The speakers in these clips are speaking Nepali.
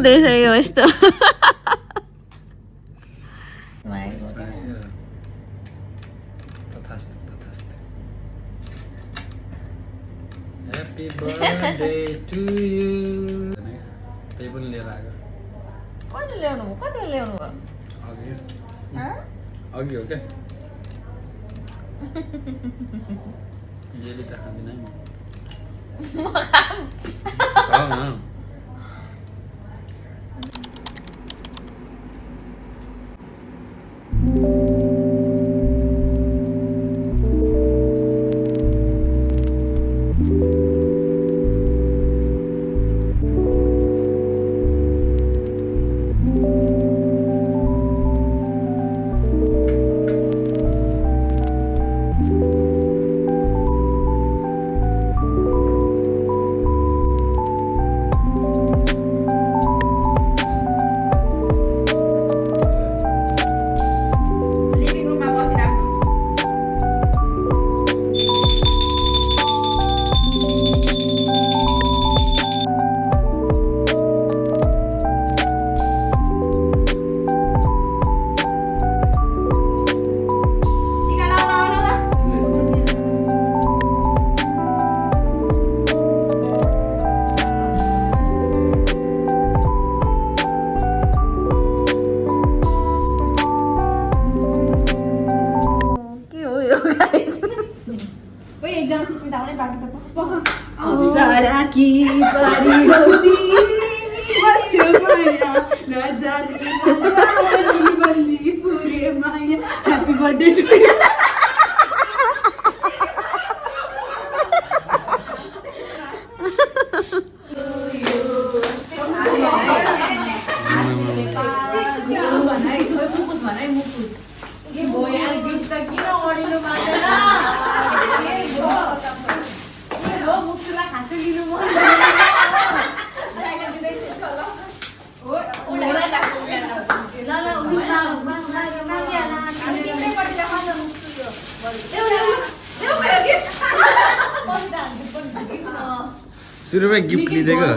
हुँदैछ यो यस्तो Happy birthday to you. त्यही पनि लिएर आएको कहिले ल्याउनु भयो कति ल्याउनु भयो अघि हो क्या यसले त खाँदिन है म की बारी होती बस्यो माया नजानी नजानी बल्ली पूरे माया हैप्पी बर्थडे टू यू सुरुमै गिफ्ट लिँदैको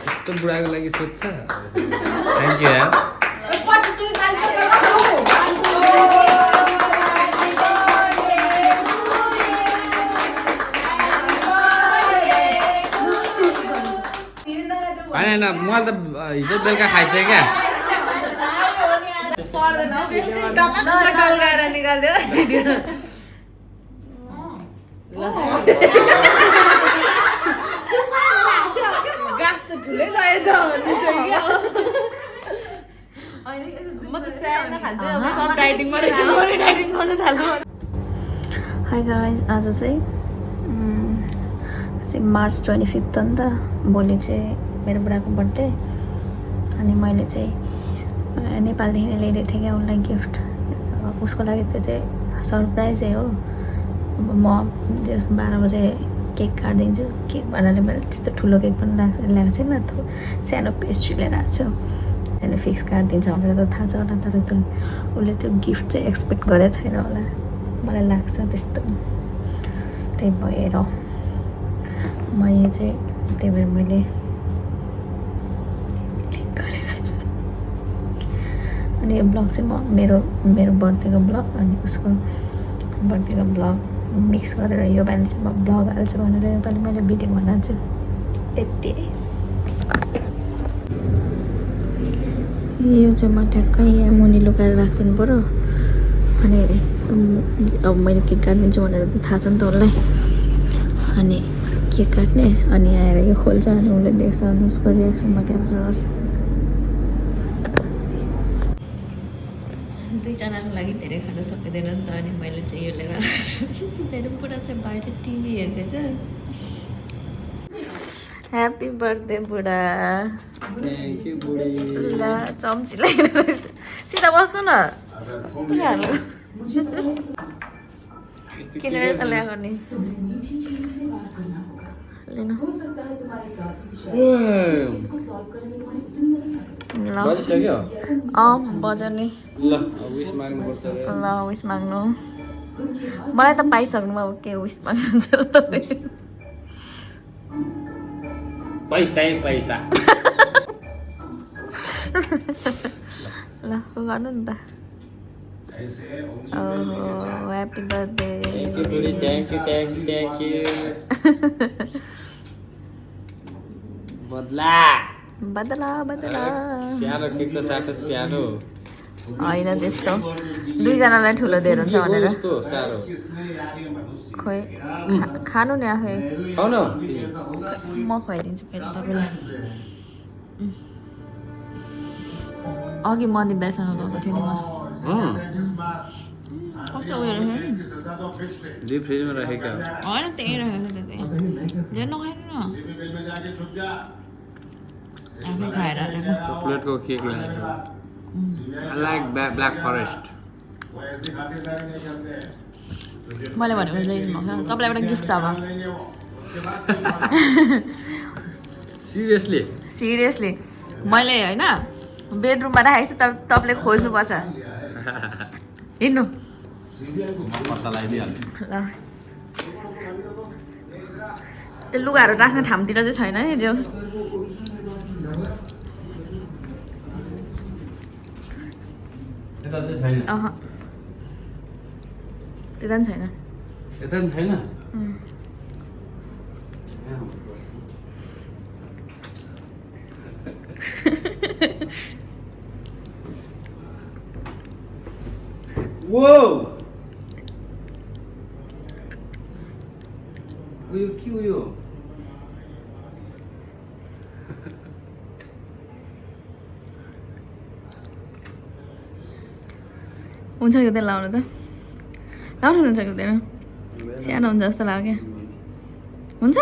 यस्तो बुढाको लागि सोध्छ थ्याङ्क यू यार होइन मैले त हिजो बेलुका खाइसकेँ क्या हाई गाइज आज चाहिँ मार्च 25 हो नि त भोलि चाहिँ मेरो बुढाको बर्थडे अनि मैले चाहिँ नेपालदेखि ल्याइदिएको थिएँ क्या उसलाई गिफ्ट उसको लागि त्यो चाहिँ सरप्राइजै हो अब म 12 बजे केक काटिदिन्छु केक भन्नाले मैले त्यस्तो ठुलो केक पनि ल्याएको छैन सानो पेस्ट्री लिएर आएको छु अनि फिक्स काटिदिन्छ भनेर त थाहा छ होला तर त्यो उसले त्यो गिफ्ट चाहिँ एक्सपेक्ट गरेको छैन होला मलाई लाग्छ त्यस्तो त्यही भएर मैले चाहिँ त्यही भएर मैले अनि यो ब्लग चाहिँ म मेरो बर्थडेको ब्लग अनि उसको बर्थडेको ब्लग मिक्स गरेर यो पालि चाहिँ म ब्लग हाल्छु भनेर यो पालि मैले भिडियो बनाएको छु यति यो चाहिँ म ठ्याक्कै यहाँ मुनि लुकाएर राखिदिनु पऱ्यो अनि अब मैले केक काटिदिन्छु भनेर त थाहा छ नि त उसलाई अनि केक काट्ने अनि आएर यो खोल्छ अनि उसले देख्छ अनि उसको रियाक्सनमा क्याप्चर गर्छ दुईजनाको लागि धेरै खान सकिँदैन नि त अनि मैले चाहिँ यो लिएर आएको छु मेरो बुढा चाहिँ बाहिर टिभी हेर्दैछ ह्याप्पी बर्थडे बुढा ल चम्ची लगाएर रहेछ सिधा बस्नु न कस्तो खालको किनेर त ल्याएको नि लिनु ल बजिसक्यो बज्यो नि ल विस माग्नुपर्छ रे ल विस माग्नु मलाई त पाइसक्नु अब के विस माग्नुहुन्छ र तपाईँ पैसा ल गर्नु नि त ह्याप्पी बर्थडे थ्याङ्क यू बदला सानो केकको साथै सानो होइन त्यस्तो दुईजनालाई ठुलो दिएर हुन्छ भनेर कस्तो सानो खोइ खानु नि आफै खाऊ न म खुवाइदिन्छु फेरि तपाईँलाई अघि मन्दिर दाइसँग गएको थिएँ नि म कस्तो उयो रहेछ डिप फ्रिजमा राखेका होइन त्यही रहेको थियो त्यही झन् नखाइदिनु आफै खाएर आएको चकलेटको केक ल्याएको आई लाइक ब्ल्याक फरेस्ट मैले भनेको ल्याइदिनु भएको तपाईँलाई एउटा गिफ्ट छ अब सिरियसली मैले होइन बेडरुममा राखेको छु तर तपाईँले खोज्नुपर्छ हिँड्नु पत्ता लगाइदिइहाल्छु ल त्यो लुगाहरू राख्ने ठाउँतिर चाहिँ छैन है जो अह त्यता पनि छैन यता पनि छैन उयो के उयो हुन्छ कि त्यो लाउनु त लाउनु हुन्छ कि हुँदैन सानो हुन्छ जस्तो लाग्यो हुन्छ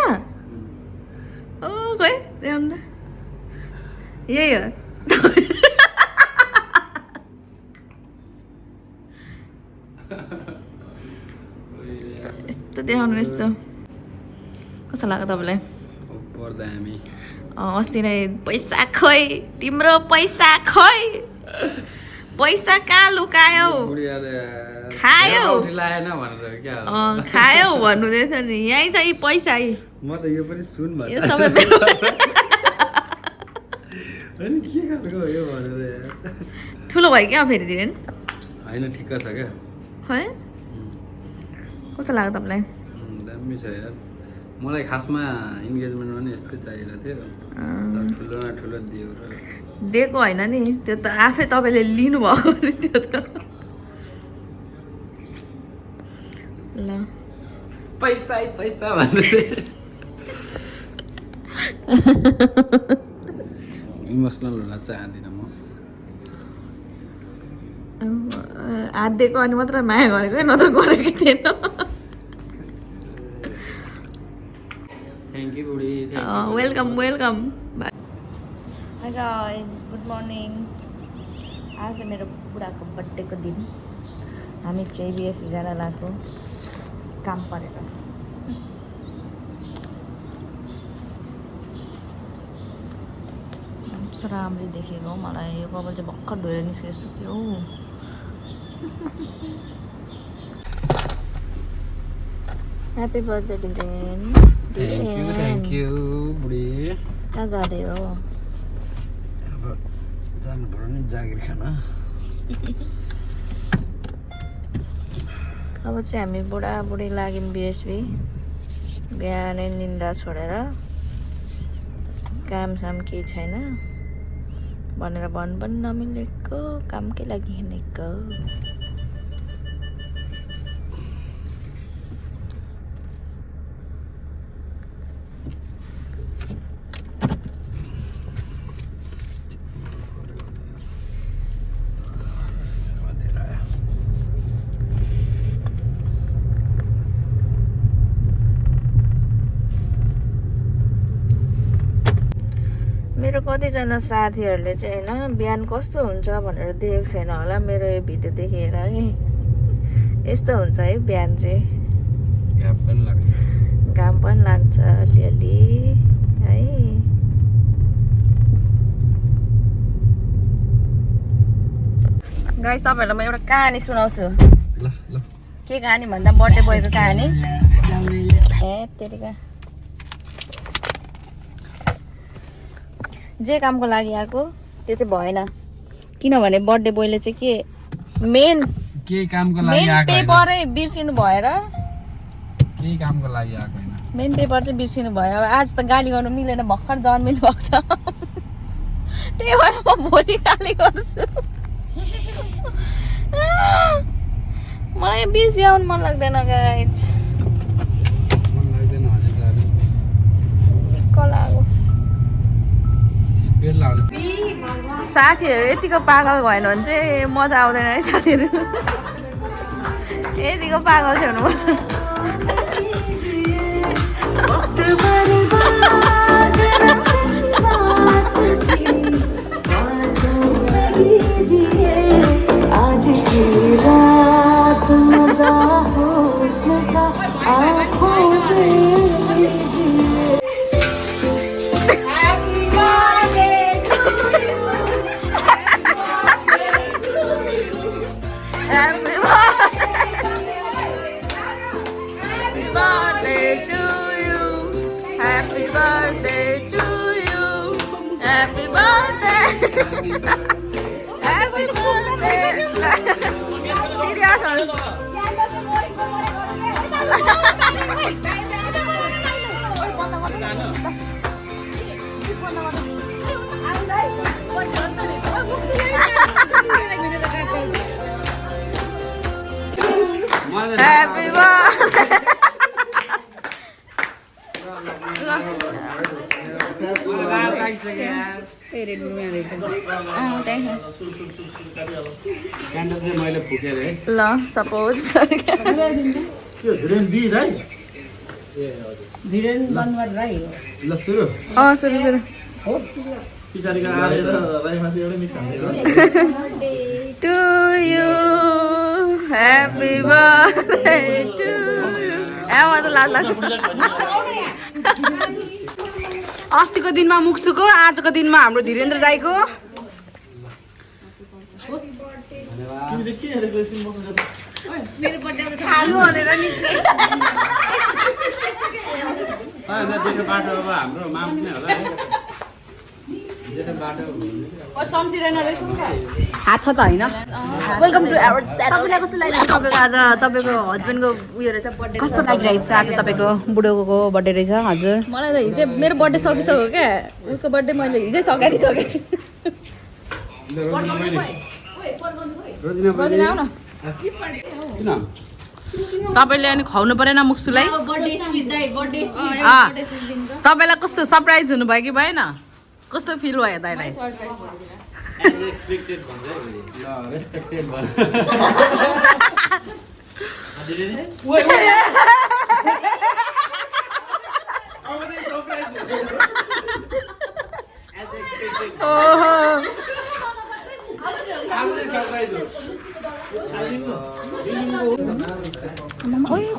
ओ खोइ ल्याउनु त यही हो यस्तो देखाउनु यस्तो कस्तो लाग्यो तपाईँलाई पर्दा हामी अस्ति नै पैसा खोइ तिम्रो पैसा खोइ पैसा कहाँ लुकायो खायो लाएन भनेर क्या खायो भन्नुहुँदै थियो नि यहीँ छ यी पैसा यी म त यो पनि सुन यो सबै होइन के खालको यो भनेर ठुलो भयो क्या फेरि दिने होइन ठिक्क छ क्या खै कस्तो लाग्यो तपाईँलाई दामी छ यार मलाई खासमा इन्गेजमेन्टमा नि यस्तै चाहिएको थियो ठुलो न ठुलो दियो र दिएको होइन नि त्यो त आफै तपाईँले लिनुभएको नि त्यो त ल पैसा भन्दै इमोसनल हुन चाहदिनँ म हात दिएको अनि मात्र माया गरेको नत्र गरेकै थिएन थ्याङ्क यू बुढी welcome hi guys good morning आज मेरो बुढाको बर्थडेको दिन हामी चाहिँ बिएसबी जान लागेको काम परेर राम्ररी देखेको मलाई यो कपाल चाहिँ भर्खर धोएर निस्केको जस्तो थियो ह्याप्पी बर्थडे डिरेन थ्याङ्क यू बुढी कहाँ जाँदै हो अब जानु पर्यो नि जागिर खान अब चाहिँ हामी बुढाबुढी लाग्यौँ बिएसबी बिहानै निन्द्रा छोडेर कामसाम केही छैन भनेर भन्न पनि नमिलेको कामकै लागि हिँडेको मेरो कतिजना साथीहरूले चाहिँ होइन बिहान कस्तो हुन्छ भनेर देखेको छैन होला मेरो यो भिडियो देखेर कि यस्तो हुन्छ है बिहान चाहिँ घाम पनि लाग्छ अलिअलि है। गाइस तपाईँहरूलाई म एउटा कहानी सुनाउँछु। ल ल के कहानी भन्दा बर्थडे बोयको कहानी। ए तेरिका जे कामको लागि आएको त्यो चाहिँ भएन, किनभने बर्थडे बोयले चाहिँ के मेन कामको लागि मेन आएको पेपरै बिर्सिनु भएर केही कामको लागि आएको हैन। मेन पेपर चाहिँ बिर्सिनु भयो। अब आज त गाली गर्नु मिलेन, भर्खर जन्मिनु भएको छ। त्यही भएर म भोलि गाली गर्छु। मलाई बिस ब्याउनु मन लाग्दैन गाइज, मन लाग्दैन भने त दिक्क लाग्यो। सिट बेल्ट लाउने साथीहरू यतिको पागल भएन भने चाहिँ मजा आउँदैन है साथीहरू। यतिको पागल चाहिँ हुनुपर्छ। आज की रात मजा हुस्न का आँखों से लीजिए। Happy birthday to you. Happy birthday to you. Happy birthday to you. Happy birthday. Happy birthday. Serious one. Happy birthday. Candle चाहिँ मैले फुकेर है। ल सपोज ल सुरु सुरु सुरु to you happy birthday to you. म त लाज लाग्छ। अस्तिको दिनमा मुक्सुको, आजको दिनमा हाम्रो धीरेन्द्र दाईको। बाटो अब हाम्रो माम नै होला है। बाटो हात छ त होइन। वेलकम टु आवर तपाईँलाई कस्तो लागिरहेको? तपाईँको आज तपाईँको हस्बेन्डको उयो रहेछ बर्थडे। कस्तो लागिरहेको छ आज तपाईँको बुढोको बर्थडे रहेछ? हजुर मलाई त हिजै मेरो बर्थडे सकिसक्यो क्या, उसको बर्थडे मैले हिजै सकाइदिइसकेँ। रोजिना आऊ न। किन तपाईँले अनि खुवाउनु परेन मुक्सुलाई? तपाईँलाई कस्तो सरप्राइज हुनुभयो कि भएन? कस्तो फिल भयो दाइलाई? रेस्पेक्टेड भन्छ ल रेस्पेक्टेड भन्छ।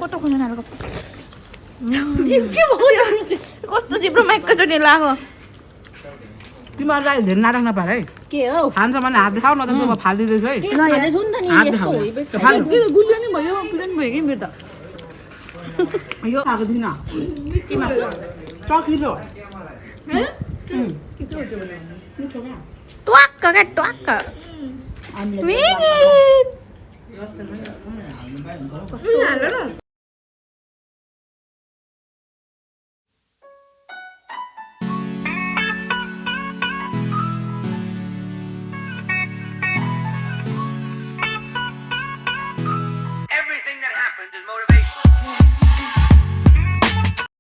कस्तो खुल्नु कस्तो जिब्रो एकैचोटि लाग्यो। तिमीहरूलाई धेरै नाराङ नपार है। के हो खान्छ भने हात देखाउ न त म फालिदिँदैछु है। ल हेर्दै सुन त नि यस्तो गुलियो नि भयो, प्लेन भयो कि मेरो त। यो खाएको थिइनँ टकिलो ट्वाक्क क्या ट्वाक्क।